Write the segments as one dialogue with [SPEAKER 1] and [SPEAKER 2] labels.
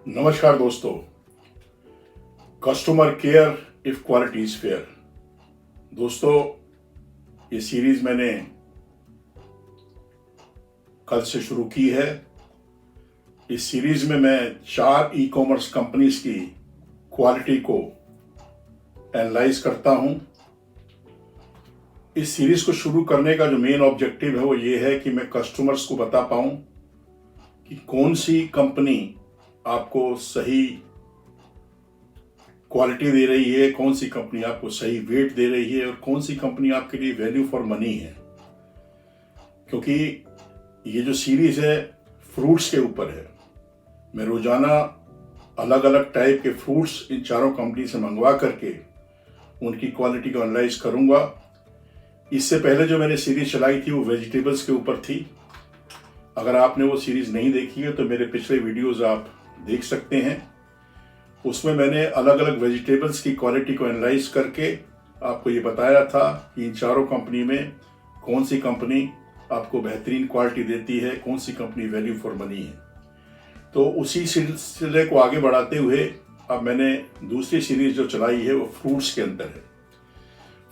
[SPEAKER 1] नमस्कार दोस्तों। Customer care if quality is fair. दोस्तों, ये सीरीज मैंने कल से शुरू की है। इस सीरीज में मैं 4 ई कॉमर्स कंपनीज की क्वालिटी को एनालाइज करता हूं। इस सीरीज को शुरू करने का जो मेन ऑब्जेक्टिव है वो ये है कि मैं कस्टमर्स को बता पाऊं कि कौन सी कंपनी आपको सही क्वालिटी दे रही है, कौन सी कंपनी आपको सही वेट दे रही है और कौन सी कंपनी आपके लिए वैल्यू फॉर मनी है। क्योंकि ये जो सीरीज है फ्रूट्स के ऊपर है। मैं रोजाना अलग अलग टाइप के फ्रूट्स इन चारों कंपनी से मंगवा करके उनकी क्वालिटी को एनालाइज करूंगा। इससे पहले जो मैंने सीरीज चलाई थी वो वेजिटेबल्स के ऊपर थी। अगर आपने वो सीरीज नहीं देखी है तो मेरे पिछले वीडियोस आप देख सकते हैं। उसमें मैंने अलग अलग वेजिटेबल्स की क्वालिटी को एनालाइज करके आपको ये बताया था कि इन चारों कंपनी में कौन सी कंपनी आपको बेहतरीन क्वालिटी देती है, कौन सी कंपनी वैल्यू फॉर मनी है। तो उसी सिलसिले को आगे बढ़ाते हुए अब मैंने दूसरी सीरीज जो चलाई है वो फ्रूट्स के अंदर है।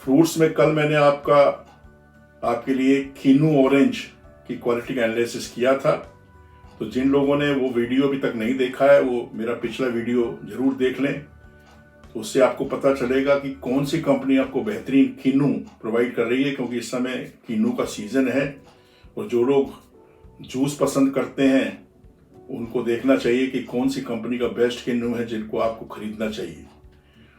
[SPEAKER 1] फ्रूट्स में कल मैंने आपके लिए कीनू ऑरेंज की क्वालिटी का एनालिसिस किया था। तो जिन लोगों ने वो वीडियो अभी तक नहीं देखा है वो मेरा पिछला वीडियो जरूर देख लें। तो उससे आपको पता चलेगा कि कौन सी कंपनी आपको बेहतरीन कीनू प्रोवाइड कर रही है, क्योंकि इस समय कीनू का सीजन है और जो लोग जूस पसंद करते हैं उनको देखना चाहिए कि कौन सी कंपनी का बेस्ट कीनू है जिनको आपको खरीदना चाहिए।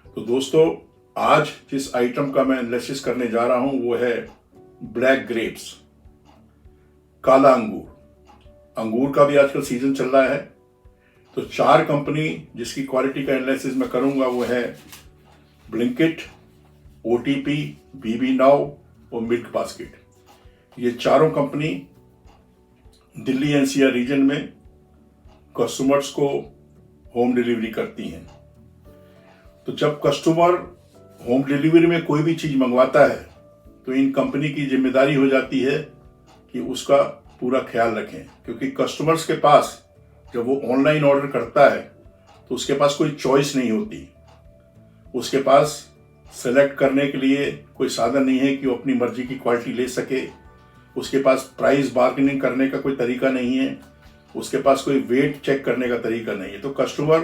[SPEAKER 1] तो दोस्तों, आज जिस आइटम का मैं एनालिसिस करने जा रहा हूं वो है ब्लैक ग्रेप्स, काला अंगूर। अंगूर का भी आजकल सीजन चल रहा है। तो 4 कंपनी जिसकी क्वालिटी का एनालिसिस मैं करूंगा वो है ब्लिंकिट, ओटीपी, बीबी नाउ और मिल्क बास्केट। ये चारों कंपनी दिल्ली एनसीआर रीजन में कस्टमर्स को होम डिलीवरी करती हैं। तो जब कस्टमर होम डिलीवरी में कोई भी चीज मंगवाता है तो इन कंपनी की जिम्मेदारी हो जाती है कि उसका पूरा ख्याल रखें, क्योंकि कस्टमर्स के पास जब वो ऑनलाइन ऑर्डर करता है तो उसके पास कोई चॉइस नहीं होती। उसके पास सेलेक्ट करने के लिए कोई साधन नहीं है कि वो अपनी मर्जी की क्वालिटी ले सके। उसके पास प्राइस बार्गेनिंग करने का कोई तरीका नहीं है। उसके पास कोई वेट चेक करने का तरीका नहीं है। तो कस्टमर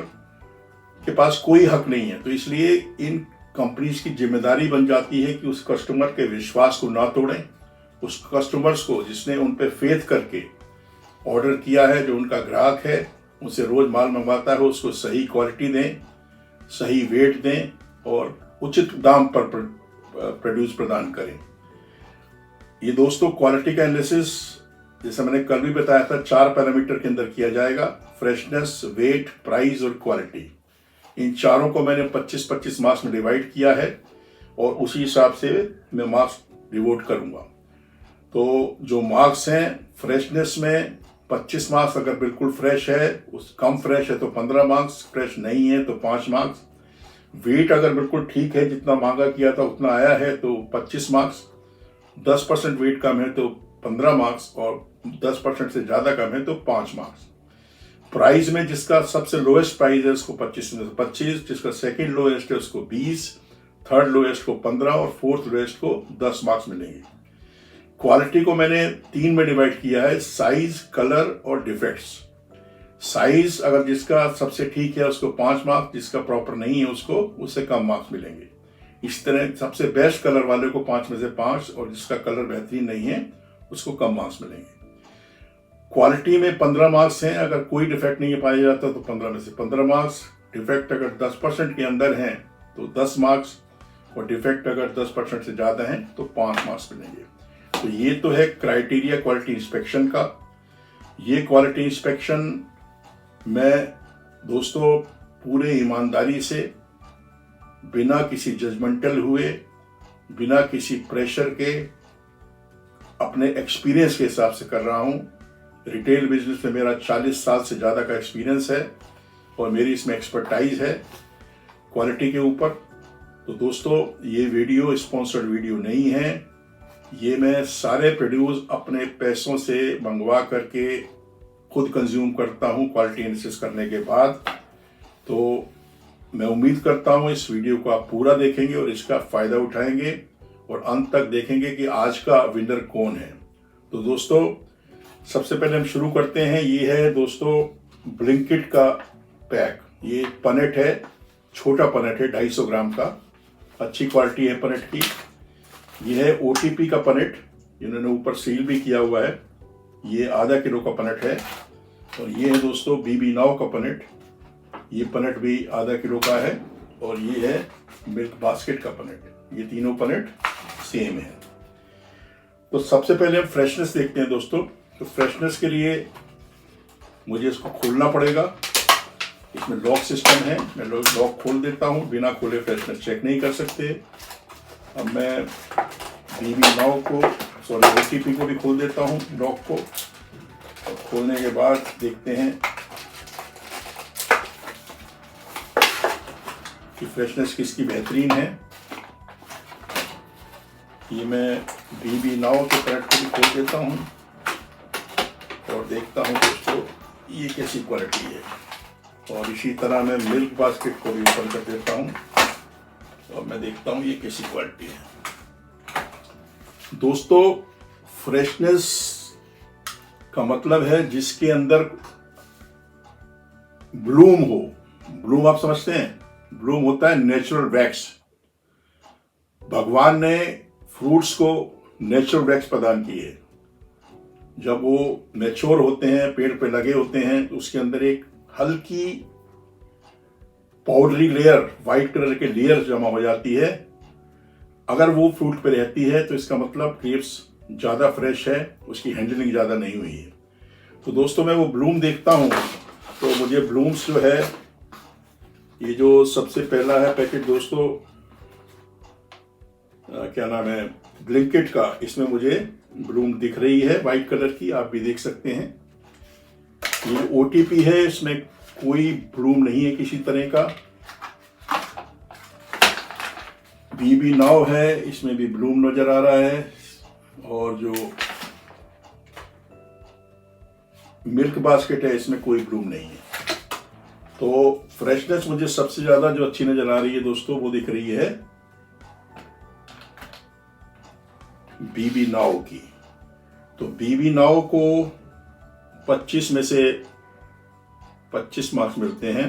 [SPEAKER 1] के पास कोई हक नहीं है। तो इसलिए इन कंपनीज की जिम्मेदारी बन जाती है कि उस कस्टमर के विश्वास को ना तोड़ें। उस कस्टमर्स को जिसने उन पे फेथ करके ऑर्डर किया है, जो उनका ग्राहक है, उनसे रोज माल मंगवाता है, उसको सही क्वालिटी दें, सही वेट दें और उचित दाम पर प्रोड्यूस प्रदान करें। ये दोस्तों क्वालिटी का एनालिसिस जैसे मैंने कल भी बताया था 4 पैरामीटर के अंदर किया जाएगा: फ्रेशनेस, वेट, प्राइस और क्वालिटी। इन चारों को मैंने 25-25 मार्क्स में डिवाइड किया है और उसी हिसाब से मैं मार्क्स डिवोट करूंगा। तो जो मार्क्स हैं, फ्रेशनेस में 25 मार्क्स अगर बिल्कुल फ्रेश है, कम फ्रेश है तो 15 मार्क्स, फ्रेश नहीं है तो 5 मार्क्स। वेट अगर बिल्कुल ठीक है, जितना मांगा किया था उतना आया है तो 25 मार्क्स। 10% वेट कम है तो 15 मार्क्स और 10% से ज्यादा कम है तो 5 मार्क्स। प्राइस में जिसका सबसे लोएस्ट प्राइस है उसको 25 में से 25, जिसका सेकेंड लोएस्ट है उसको 20, थर्ड लोएस्ट को 15 और फोर्थ लोएस्ट को 10 मार्क्स मिलेंगे। क्वालिटी को मैंने 3 में डिवाइड किया है: साइज, कलर और डिफेक्ट्स। साइज अगर जिसका सबसे ठीक है उसको 5 मार्क्स, जिसका प्रॉपर नहीं है उसको उससे कम मार्क्स मिलेंगे। इस तरह सबसे बेस्ट कलर वाले को 5 में से 5 और जिसका कलर बेहतरीन नहीं है उसको कम मार्क्स मिलेंगे। क्वालिटी में 15 मार्क्स हैं। अगर कोई डिफेक्ट नहीं पाया जाता तो 15 में से 15 मार्क्स। डिफेक्ट अगर 10% के अंदर हैं तो 10 मार्क्स और डिफेक्ट अगर 10% से ज्यादा हैं तो 5 मार्क्स मिलेंगे। तो ये तो है क्राइटेरिया क्वालिटी इंस्पेक्शन का। ये क्वालिटी इंस्पेक्शन मैं दोस्तों पूरे ईमानदारी से, बिना किसी जजमेंटल हुए, बिना किसी प्रेशर के, अपने एक्सपीरियंस के हिसाब से कर रहा हूं। रिटेल बिजनेस में मेरा 40 साल से ज्यादा का एक्सपीरियंस है और मेरी इसमें एक्सपर्टाइज है क्वालिटी के ऊपर। तो दोस्तों, ये वीडियो स्पॉन्सर्ड वीडियो नहीं है। ये मैं सारे प्रोड्यूस अपने पैसों से मंगवा करके खुद कंज्यूम करता हूँ क्वालिटी एनालिसिस करने के बाद। तो मैं उम्मीद करता हूँ इस वीडियो को आप पूरा देखेंगे और इसका फ़ायदा उठाएंगे और अंत तक देखेंगे कि आज का विनर कौन है। तो दोस्तों सबसे पहले हम शुरू करते हैं। ये है दोस्तों ब्लिंकिट का पैक। ये पनेट है, छोटा पनेट है 250 ग्राम का, अच्छी क्वालिटी है पनेट की। ये है OTP का पनेट, इन्होंने ऊपर सील भी किया हुआ है। ये आधा किलो का पनेट है। और ये है दोस्तों BB नाव का पनेट, ये पनेट भी आधा किलो का है। और ये है मिल्क बास्केट का पनेट। ये तीनों पनेट सेम है। तो सबसे पहले हम फ्रेशनेस देखते हैं दोस्तों। तो फ्रेशनेस के लिए मुझे इसको खोलना पड़ेगा। इसमें लॉक सिस्टम है, मैं लॉक खोल देता हूँ। बिना खोले फ्रेशनेस चेक नहीं कर सकते। अब मैं BB नाव को OTP को भी खोल देता हूँ लॉक को। और खोलने के बाद देखते हैं कि फ्रेशनेस किसकी बेहतरीन है। ये मैं BB नाव के पनेट को भी खोल देता हूँ और देखता हूँ दोस्तों ये कैसी क्वालिटी है। और इसी तरह मैं मिल्क बास्केट को भी ओपन कर देता हूँ और मैं देखता हूँ ये कैसी क्वालिटी है। दोस्तों फ्रेशनेस का मतलब है जिसके अंदर ब्लूम हो। ब्लूम आप समझते हैं, ब्लूम होता है नेचुरल वैक्स। भगवान ने फ्रूट्स को नेचुरल वैक्स प्रदान की है। जब वो मैच्योर होते हैं, पेड़ पे लगे होते हैं, तो उसके अंदर एक हल्की पाउडरी लेयर, व्हाइट कलर के लेयर जमा हो जाती है। अगर वो फ्रूट पे रहती है तो इसका मतलब ग्रेप्स ज़्यादा फ्रेश है, उसकी हैंडलिंग ज़्यादा नहीं हुई है। तो दोस्तों मैं वो ब्लूम देखता हूँ तो मुझे ब्लूम्स जो है, ये जो सबसे पहला है पैकेट दोस्तों, क्या नाम है, ब्लिंकिट का, इसमें मुझे ब्लूम दिख रही है वाइट कलर की, आप भी देख सकते हैं। ये OTP है, इसमें कोई ब्लूम नहीं है किसी तरह का। BB नाव है, इसमें भी ब्लूम नजर आ रहा है। और जो मिल्क बास्केट है इसमें कोई ब्लूम नहीं है। तो फ्रेशनेस मुझे सबसे ज्यादा जो अच्छी नजर आ रही है दोस्तों वो दिख रही है BB नाव की। तो BB नाव को 25 में से 25 मार्क्स मिलते हैं।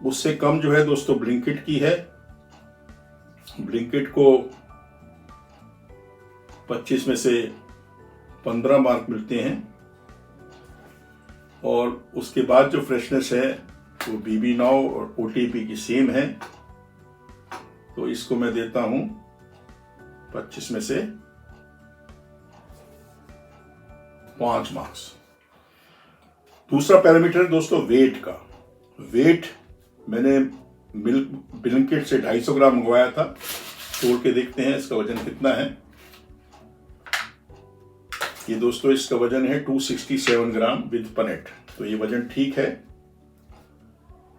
[SPEAKER 1] उससे कम जो है दोस्तों ब्लिंकिट की है। ब्लिंकिट को 25 में से 15 मार्क मिलते हैं। और उसके बाद जो फ्रेशनेस है वो BB नाव और OTP की सेम है। तो इसको मैं देता हूं 25 में से 5 मार्क्स। दूसरा पैरामीटर दोस्तों वेट का। वेट मैंने मिल्क ब्लिंकिट से 250 ग्राम मंगवाया था। तोड़ के देखते हैं इसका वजन कितना है। ये दोस्तों इसका वजन है 267 ग्राम विद पनेट। तो ये वजन ठीक है।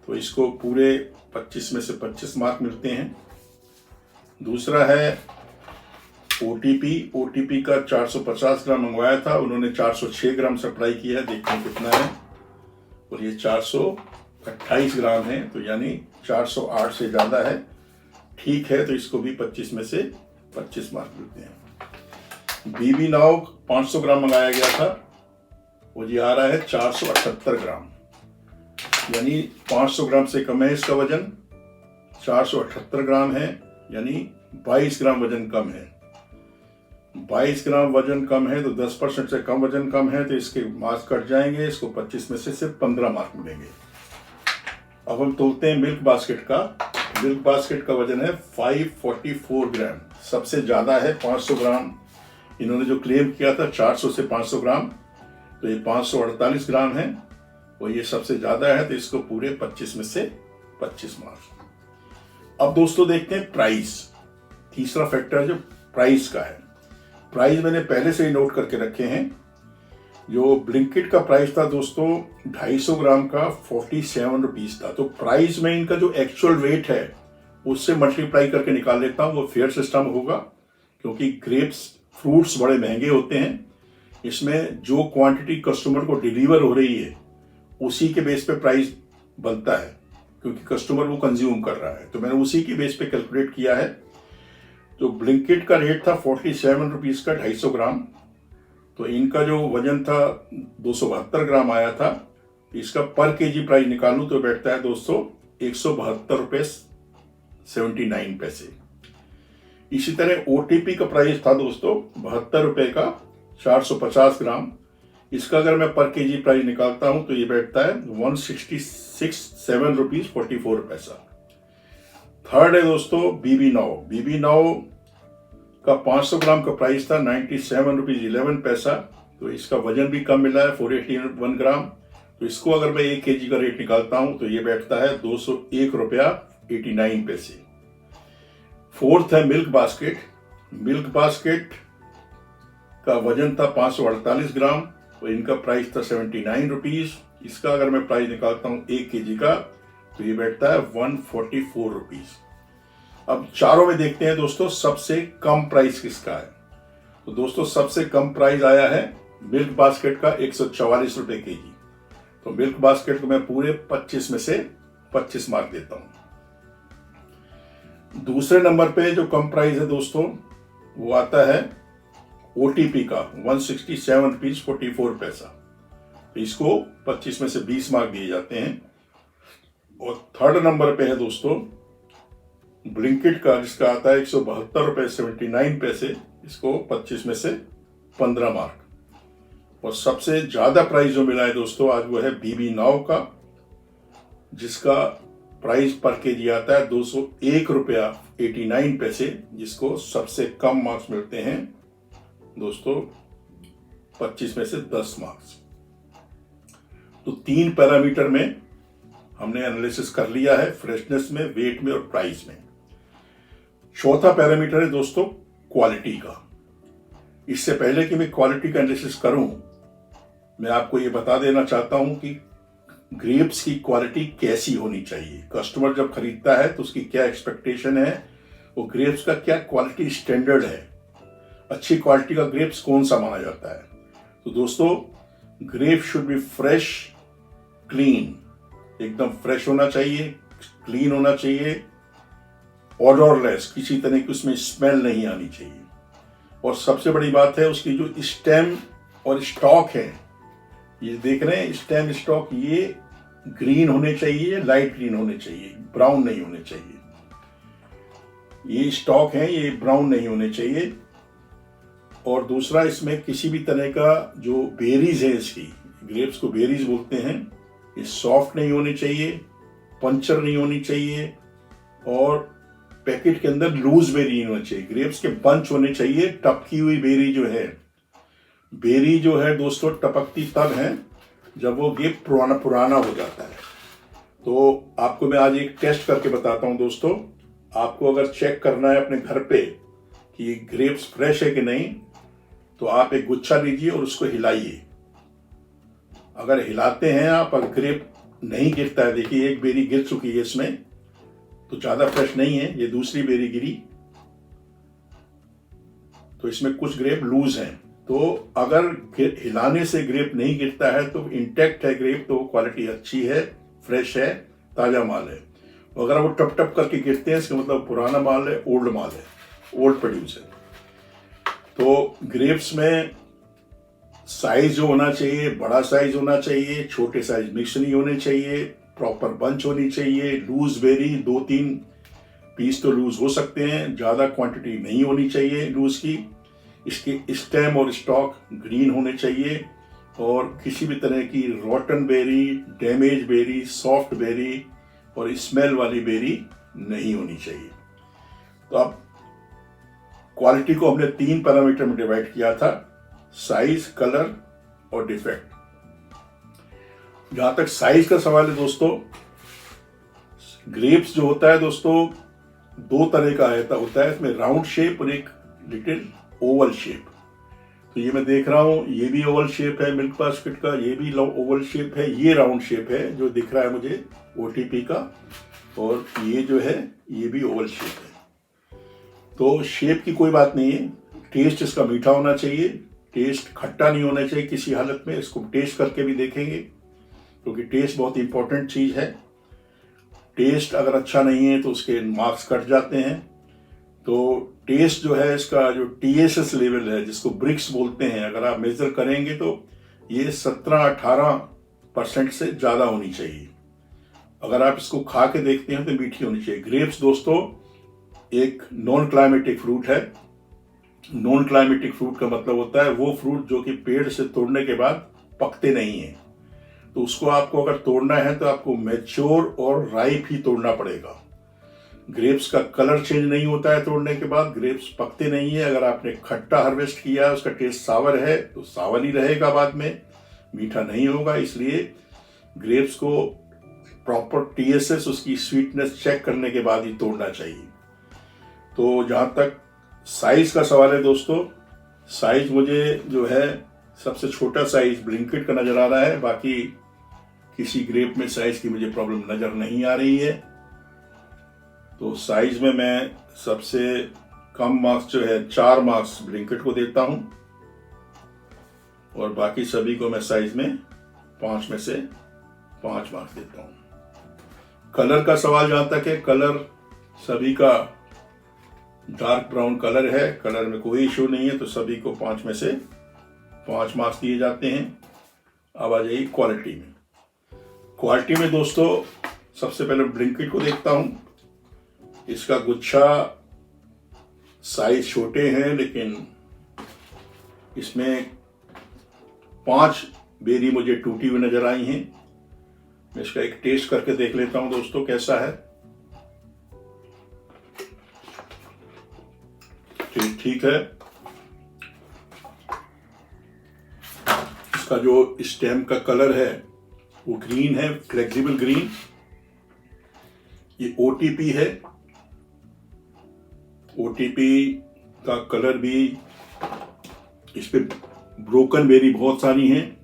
[SPEAKER 1] तो इसको पूरे 25 में से 25 मार्क मिलते हैं। दूसरा है OTP का 450 ग्राम मंगवाया था, उन्होंने 406 ग्राम सप्लाई किया है। देखते हैं कितना है। और ये 428 ग्राम है, तो यानी 408 से ज़्यादा है। ठीक है, तो इसको भी 25 में से 25 मार्क मिलते हैं। BB नाव 500 ग्राम मंगाया गया था, वो जी आ रहा है 478 ग्राम, यानी 500 ग्राम से कम है इसका वजन। 478 ग्राम है, यानी 22 ग्राम वजन कम है। 22 ग्राम वजन कम है तो 10% से कम वजन कम है, तो इसके मार्क्स कट जाएंगे। इसको 25 में से सिर्फ 15 मार्क मिलेंगे। अब हम तोलते हैं मिल्क बास्केट का। मिल्क बास्केट का वजन है 544 ग्राम, सबसे ज्यादा है। 500 ग्राम इन्होंने जो क्लेम किया था 400 से 500 ग्राम, तो ये 548 ग्राम है और ये सबसे ज्यादा है। तो इसको पूरे 25 में से 25 मार्क्स। अब दोस्तों देखते हैं प्राइस। तीसरा फैक्टर जो प्राइस का है, प्राइस मैंने पहले से ही नोट करके रखे हैं। जो ब्लिंकिट का प्राइस था दोस्तों 250 ग्राम का 47 रुपीज था। तो प्राइस में इनका जो एक्चुअल वेट है उससे मल्टीप्लाई करके निकाल लेता हूँ, वो फेयर सिस्टम होगा, क्योंकि ग्रेप्स फ्रूट्स बड़े महंगे होते हैं। इसमें जो क्वांटिटी कस्टमर को डिलीवर हो रही है उसी के बेस पे प्राइस बनता है। क्योंकि कस्टमर वो कंज्यूम कर रहा है। तो मैंने उसी की बेस पे कैलकुलेट किया है। तो ब्लिंकिट का रेट था 47 रुपीज़ का 250 ग्राम। तो इनका जो वजन था 272 ग्राम आया था। इसका पर केजी प्राइस निकालूं तो बैठता है दोस्तों 172 रुपये 79 पैसे। इसी तरह OTP का प्राइस था दोस्तों 72 रुपये का 450 ग्राम। इसका अगर मैं पर केजी प्राइस निकालता हूं तो ये बैठता है 166 रुपीज़ 44 पैसा। थर्ड है दोस्तों BB Now का 500 ग्राम का प्राइस था 97 रुपीज़ 11 पैसा। तो इसका वजन भी कम मिला है 481 ग्राम। तो इसको अगर मैं 1 केजी का रेट निकालता हूं तो ये बैठता है 201 रुपया 89 पैसे। फोर्थ है मिल्क बास्केट का वजन था 548 ग्राम। तो इनका प्राइस था 79 रुपीज़। इसका अगर मैं प्राइस निकालता हूं 1 केजी का तो ये बैठता है 144 रुपीज़। अब चारों में देखते हैं दोस्तों सबसे कम प्राइस किसका है। तो दोस्तों सबसे कम प्राइस आया है मिल्क बास्केट का 144 रुपये केजी। तो मिल्क बास्केट को मैं पूरे 25 में से 25 मार्क देता हूं। दूसरे नंबर पे जो कम प्राइस है दोस्तों वो आता है OTP का 167 रुपीज़ 44 पैसा। तो इसको 25 में से 20 मार्क दिए जाते हैं। और थर्ड नंबर पे है दोस्तों ब्लिंकिट का, जिसका आता है 172 रुपये 79 पैसे। इसको 25 में से 15 मार्क। और सबसे ज्यादा प्राइस जो मिला है दोस्तों आज वो है BB Now का, जिसका प्राइस पर केजी आता है 201 रुपया 89 पैसे, जिसको सबसे कम मार्क्स मिलते हैं दोस्तों 25 में से 10 मार्क्स। तो 3 पैरामीटर में हमने एनालिसिस कर लिया है, फ्रेशनेस में, वेट में और प्राइस में। चौथा पैरामीटर है दोस्तों क्वालिटी का। इससे पहले कि मैं क्वालिटी का एनालिसिस करूं, मैं आपको ये बता देना चाहता हूं कि ग्रेप्स की क्वालिटी कैसी होनी चाहिए। कस्टमर जब खरीदता है तो उसकी क्या एक्सपेक्टेशन है, वो ग्रेप्स का क्या क्वालिटी स्टैंडर्ड है, अच्छी क्वालिटी का ग्रेप्स कौन सा माना जाता है। तो दोस्तों grape should be fresh, clean, एकदम फ्रेश होना चाहिए, क्लीन होना चाहिए, ऑडरलेस, किसी तरह की उसमें स्मेल नहीं आनी चाहिए। और सबसे बड़ी बात है उसकी जो स्टेम और स्टॉक है, ये देख रहे हैं स्टेम स्टॉक, ये ग्रीन होने चाहिए, लाइट ग्रीन होने चाहिए, ब्राउन नहीं होने चाहिए। ये स्टॉक है ये ब्राउन नहीं होने चाहिए। और दूसरा इसमें किसी भी तरह का जो बेरीज है, इसकी ग्रेप्स को बेरीज बोलते हैं, ये सॉफ्ट नहीं होने चाहिए, पंचर नहीं होनी चाहिए, और पैकेट के अंदर लूज बेरी होना चाहिए। ग्रेप्स के बंच होने चाहिए। टपकी हुई बेरी जो है दोस्तों टपकती तब है जब वो ग्रेप पुराना हो जाता है। तो आपको मैं आज एक टेस्ट करके बताता हूं दोस्तों। आपको अगर चेक करना है अपने घर पे कि ग्रेप्स फ्रेश है कि नहीं, तो आप एक गुच्छा लीजिए और उसको हिलाइए। अगर हिलाते हैं आप और ग्रेप नहीं गिरता है, देखिए एक बेरी गिर चुकी है इसमें, तो ज्यादा फ्रेश नहीं है, ये दूसरी बेरी गिरी, तो इसमें कुछ ग्रेप लूज हैं। तो अगर हिलाने से ग्रेप नहीं गिरता है तो इंटैक्ट है ग्रेप, तो क्वालिटी अच्छी है, फ्रेश है, ताजा माल है। अगर वो टप टप करके गिरते हैं, इसका मतलब पुराना माल है, ओल्ड माल है, ओल्ड प्रोड्यूस है। तो ग्रेप्स में साइज जो होना चाहिए, बड़ा साइज होना चाहिए, छोटे साइज मिक्स नहीं होने चाहिए, प्रॉपर बंच होनी चाहिए, लूज बेरी 2-3 पीस तो लूज हो सकते हैं, ज्यादा क्वांटिटी नहीं होनी चाहिए लूज की। इसके स्टेम और स्टॉक ग्रीन होने चाहिए, और किसी भी तरह की rotten berry, damage berry, soft berry और स्मेल वाली बेरी नहीं होनी चाहिए। तो अब क्वालिटी को हमने 3 पैरामीटर में डिवाइड किया था, साइज, कलर और डिफेक्ट। जहां तक साइज का सवाल है दोस्तों, ग्रेप्स जो होता है दोस्तों 2 तरह का होता है, इसमें राउंड शेप और एक लिटिल ओवल शेप। तो ये मैं देख रहा हूं, ये भी ओवल शेप है मिल्क बास्केट का, ये भी ओवल शेप है, ये राउंड शेप है जो दिख रहा है मुझे OTP का, और ये जो है ये भी ओवल शेप है। तो शेप की कोई बात नहीं है, टेस्ट इसका मीठा होना चाहिए, टेस्ट खट्टा नहीं होना चाहिए किसी हालत में। इसको टेस्ट करके भी देखेंगे क्योंकि टेस्ट बहुत इंपॉर्टेंट चीज है। टेस्ट अगर अच्छा नहीं है तो उसके मार्क्स कट जाते हैं। तो टेस्ट जो है इसका जो TSS लेवल है, जिसको ब्रिक्स बोलते हैं, अगर आप मेजर करेंगे तो ये 17-18% से ज़्यादा होनी चाहिए। अगर आप इसको खा के देखते हैं तो मीठी होनी चाहिए। ग्रेप्स दोस्तों एक नॉन क्लाइमेटिक फ्रूट है। नॉन क्लाइमेटिक फ्रूट का मतलब होता है वो फ्रूट जो कि पेड़ से तोड़ने के बाद पकते नहीं हैं। तो उसको आपको अगर तोड़ना है तो आपको मैच्योर और राइप ही तोड़ना पड़ेगा। ग्रेप्स का कलर चेंज नहीं होता है तोड़ने के बाद, ग्रेप्स पकते नहीं है। अगर आपने खट्टा हार्वेस्ट किया है, उसका टेस्ट सावर है तो सावर ही रहेगा, बाद में मीठा नहीं होगा। इसलिए ग्रेप्स को प्रॉपर TSS, उसकी स्वीटनेस चेक करने के बाद ही तोड़ना चाहिए। तो जहाँ तक साइज का सवाल है दोस्तों, साइज मुझे जो है सबसे छोटा साइज ब्लिंकिट का नज़र आ रहा है। बाकी किसी ग्रेप में साइज की मुझे प्रॉब्लम नज़र नहीं आ रही है। तो साइज में मैं सबसे कम मार्क्स जो है 4 मार्क्स ब्लिंकिट को देता हूं, और बाकी सभी को मैं साइज में 5 में से 5 मार्क्स देता हूं। कलर का सवाल जहां तक है, कलर सभी का डार्क ब्राउन कलर है, कलर में कोई इशू नहीं है, तो सभी को 5 में से 5 मार्क्स दिए जाते हैं। अब आ जाइए क्वालिटी में। क्वालिटी में दोस्तों सबसे पहले ब्लिंकिट को देखता हूं। इसका गुच्छा साइज छोटे हैं, लेकिन इसमें 5 बेरी मुझे टूटी हुई नजर आई हैं। मैं इसका एक टेस्ट करके देख लेता हूं दोस्तों कैसा है। ठीक है। इसका जो स्टेम का कलर है वो ग्रीन है, फ्लेक्सिबल ग्रीन। ये OTP है। OTP का कलर भी, इस पे ब्रोकन बेरी बहुत सारी हैं,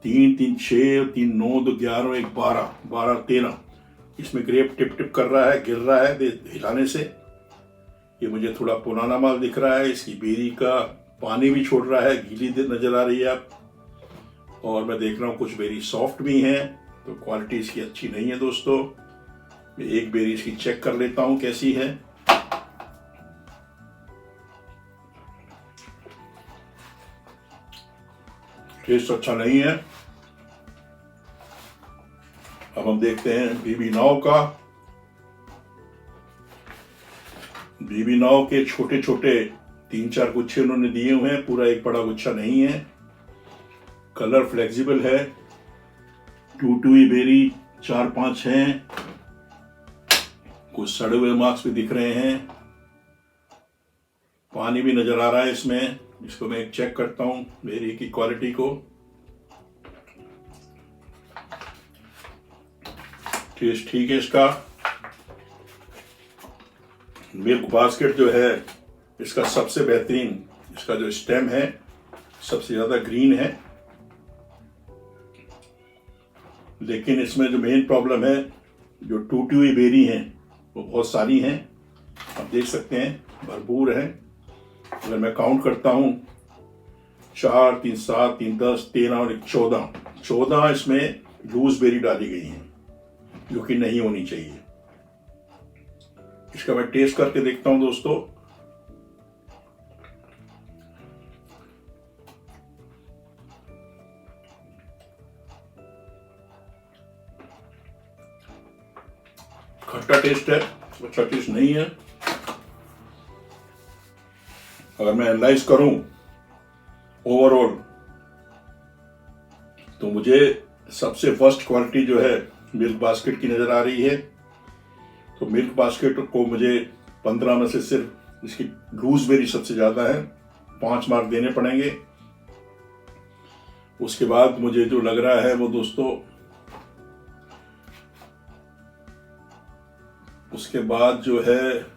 [SPEAKER 1] 3, 3, 6, 3, 9, 2, 11, 1, 12, 12, 13। इसमें ग्रेप टिप टिप कर रहा है, गिर रहा है हिलाने से। ये मुझे थोड़ा पुराना माल दिख रहा है। इसकी बेरी का पानी भी छोड़ रहा है, गीली नजर आ रही है आप। और मैं देख रहा हूँ कुछ बेरी सॉफ्ट भी हैं, तो क्वालिटी इसकी अच्छी नहीं है दोस्तों। मैं एक बेरी इसकी चेक कर लेता हूँ कैसी है। टेस्ट अच्छा नहीं है। अब हम देखते हैं BB नाव का। BB नाव के छोटे छोटे 3-4 गुच्छे उन्होंने दिए हुए हैं, पूरा एक बड़ा गुच्छा नहीं है। कलर फ्लेक्सिबल है, टूटी बेरी 4-5 हैं। कुछ सड़े हुए मार्क्स भी दिख रहे हैं, पानी भी नजर आ रहा है इसमें। इसको मैं एक चेक करता हूं बेरी की क्वालिटी को। टेस्ट ठीक है इसका। मिल्क बास्केट जो है इसका सबसे बेहतरीन, इसका जो स्टेम है सबसे ज्यादा ग्रीन है, लेकिन इसमें जो मेन प्रॉब्लम है, जो टूटी हुई बेरी हैं वो बहुत सारी हैं। आप देख सकते हैं भरपूर है। अगर मैं काउंट करता हूं 4, 3, 7, 3, 10, 13 और 14 इसमें लूज बेरी डाली गई हैं, जो कि नहीं होनी चाहिए। इसका मैं टेस्ट करके देखता हूं दोस्तों। खट्टा टेस्ट है, अच्छा टेस्ट नहीं है। अगर मैं एनालाइज करूं ओवरऑल, तो मुझे सबसे फर्स्ट क्वालिटी जो है मिल्क बास्केट की नजर आ रही है। तो मिल्क बास्केट को मुझे 15 में से सिर्फ इसकी लूज बेरी सबसे ज्यादा है, 5 मार्क देने पड़ेंगे। उसके बाद मुझे जो लग रहा है वो दोस्तों, उसके बाद जो है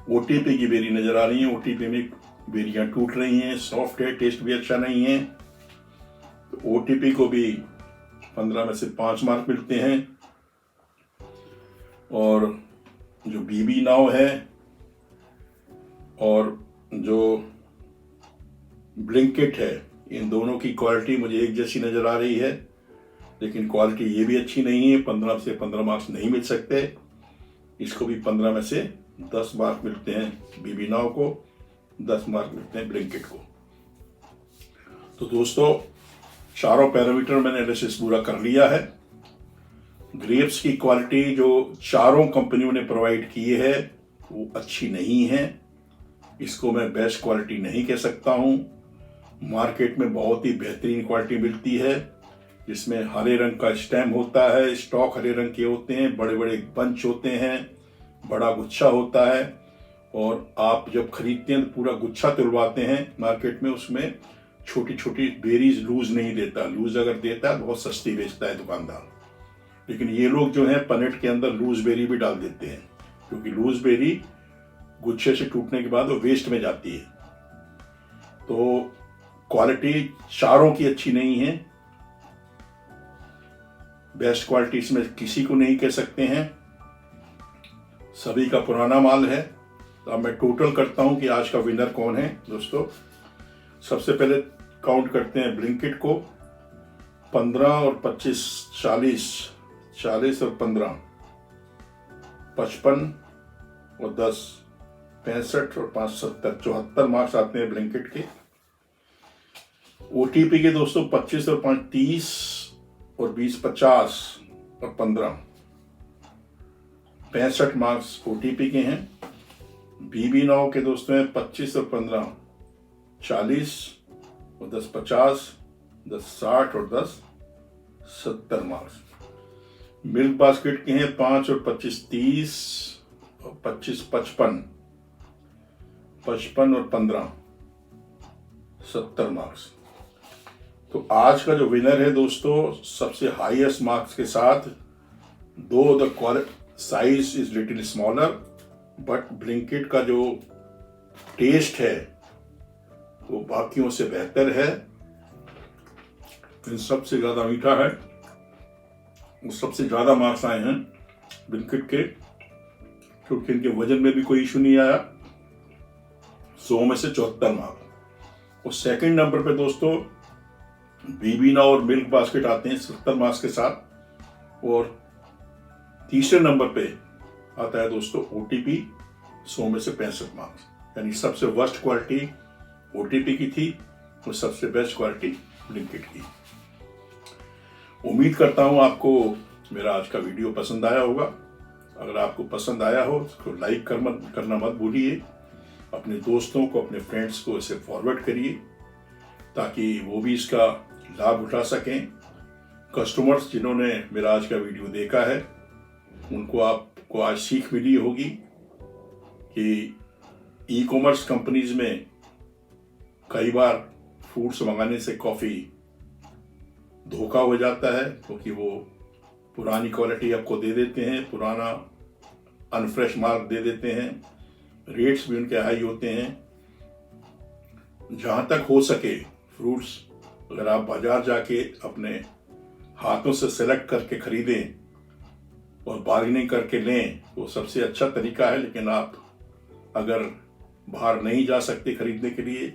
[SPEAKER 1] OTP की बेरी नजर आ रही है। OTP में बेरियां टूट रही हैं, सॉफ्ट है, टेस्ट भी अच्छा नहीं है। तो OTP को भी 15 में से 5 मार्क मिलते हैं। और जो BB नाव है और जो ब्लिंकिट है, इन दोनों की क्वालिटी मुझे एक जैसी नजर आ रही है। लेकिन क्वालिटी ये भी अच्छी नहीं है। 15 से 15 मार्क्स नहीं मिल सकते। इसको भी 15 में से 10 मार्क मिलते हैं बीबी नाउ को, 10 मार्क मिलते हैं ब्लिंकिट को। तो दोस्तों, चारों पैरामीटर मैंने एनालिसिस पूरा कर लिया है। ग्रेप्स की क्वालिटी जो चारों कंपनियों ने प्रोवाइड की है वो अच्छी नहीं है। इसको मैं बेस्ट क्वालिटी नहीं कह सकता हूँ। मार्केट में बहुत ही बेहतरीन क्वालिटी मिलती है, जिसमें हरे रंग का स्टेम होता है, स्टॉक हरे रंग के होते हैं, बड़े बड़े बंच होते हैं, बड़ा गुच्छा होता है, और आप जब खरीदते हैं तो पूरा गुच्छा तुलवाते हैं मार्केट में, उसमें छोटी छोटी बेरीज लूज नहीं देता। लूज अगर देता है तो बहुत सस्ती बेचता है दुकानदार। लेकिन ये लोग जो है पनेट के अंदर लूज बेरी भी डाल देते हैं, क्योंकि लूज बेरी गुच्छे से टूटने के बाद वो वेस्ट में जाती है। तो क्वालिटी चारों की अच्छी नहीं है। बेस्ट क्वालिटी इसमें किसी को नहीं कह सकते हैं, सभी का पुराना माल है। तो अब मैं टोटल करता हूं कि आज का विनर कौन है। दोस्तों, सबसे पहले काउंट करते हैं ब्लिंकिट को। 15 और 25 40, 40 और 15 55 और 10 65 और 5 70, 74 मार्क्स आते हैं ब्लिंकिट के। ओटीपी के दोस्तों 25 और 5 30 और 20 50 और 15 65 मार्क्स ओटीपी के हैं। बीबी नाउ के दोस्तों हैं 25 और 15 40 और 10 50, 10 60 और 10 70 मार्क्स। मिल्क बास्केट के हैं 5 और 25 30 और 25 55, 55 और 15 70 मार्क्स। तो आज का जो विनर है दोस्तों, सबसे हाईएस्ट मार्क्स के साथ, दो the size is little smaller, but Blinkit का जो टेस्ट है वो बाकियों से बेहतर है। इन सबसे ज्यादा मीठा है, सबसे ज्यादा मार्क्स आए हैं ब्लिंकिट के, क्योंकि इनके वजन में भी कोई इशू नहीं आया। 100 में से 74 मार्क्स। और सेकंड नंबर पे दोस्तों बीबी नाउ और मिल्क बास्केट आते हैं 70 मार्क्स के साथ। और तीसरे नंबर पे आता है दोस्तों ओटीपी 100 में से 65 मार्क्स। यानी सबसे वर्स्ट क्वालिटी ओटीपी की थी और सबसे बेस्ट क्वालिटी ब्लिंकिट की। उम्मीद करता हूं आपको मेरा आज का वीडियो पसंद आया होगा। अगर आपको पसंद आया हो तो लाइक करना मत भूलिए। अपने दोस्तों को, अपने फ्रेंड्स को इसे फॉरवर्ड करिए, ताकि वो भी इसका लाभ उठा सकें। कस्टमर्स जिन्होंने मेरा आज का वीडियो देखा है, उनको आपको आज सीख मिली होगी कि ई कॉमर्स कंपनीज में कई बार फूड्स मंगाने से कॉफ़ी धोखा हो जाता है, क्योंकि वो पुरानी क्वालिटी आपको दे देते हैं, पुराना अनफ्रेश माल दे देते हैं, रेट्स भी उनके हाई होते हैं। जहाँ तक हो सके फ्रूट्स अगर आप बाजार जाके अपने हाथों से सेलेक्ट करके खरीदें और बार्गेनिंग करके लें, वो सबसे अच्छा तरीका है। लेकिन आप अगर बाहर नहीं जा सकते खरीदने के लिए,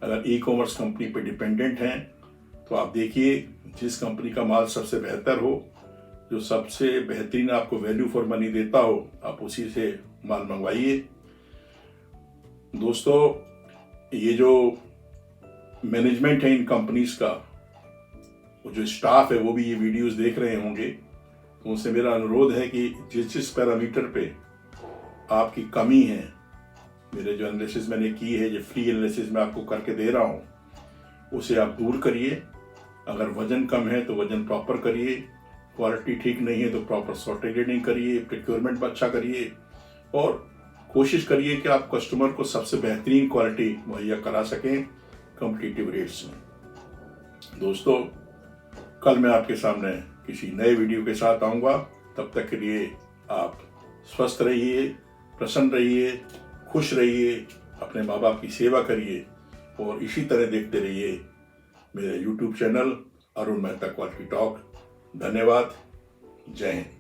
[SPEAKER 1] अगर ई कॉमर्स कंपनी पे डिपेंडेंट हैं, तो आप देखिए जिस कंपनी का माल सबसे बेहतर हो, जो सबसे बेहतरीन आपको वैल्यू फॉर मनी देता हो, आप उसी से माल मंगवाइए। दोस्तों, ये जो मैनेजमेंट है इन कंपनीज का, वो जो स्टाफ है वो भी ये वीडियोस देख रहे होंगे, तो उनसे मेरा अनुरोध है कि जिस पैरामीटर पे आपकी कमी है, मेरे जो एनालिसिस मैंने की है, जो फ्री एनालिसिस मैं आपको करके दे रहा हूँ, उसे आप दूर करिए। अगर वजन कम है तो वजन प्रॉपर करिए, क्वालिटी ठीक नहीं है तो प्रॉपर सॉर्टिंग करिए, प्रोक्योरमेंट अच्छा करिए, और कोशिश करिए कि आप कस्टमर को सबसे बेहतरीन क्वालिटी मुहैया करा सकें कॉम्पिटिटिव रेट्स में। दोस्तों, कल मैं आपके सामने किसी नए वीडियो के साथ आऊँगा। तब तक के लिए आप स्वस्थ रहिए, प्रसन्न रहिए, खुश रहिए, अपने माँ बाप की सेवा करिए, और इसी तरह देखते रहिए मेरे YouTube channel Arun Mehta quality talk. धन्यवाद। जय हिंद।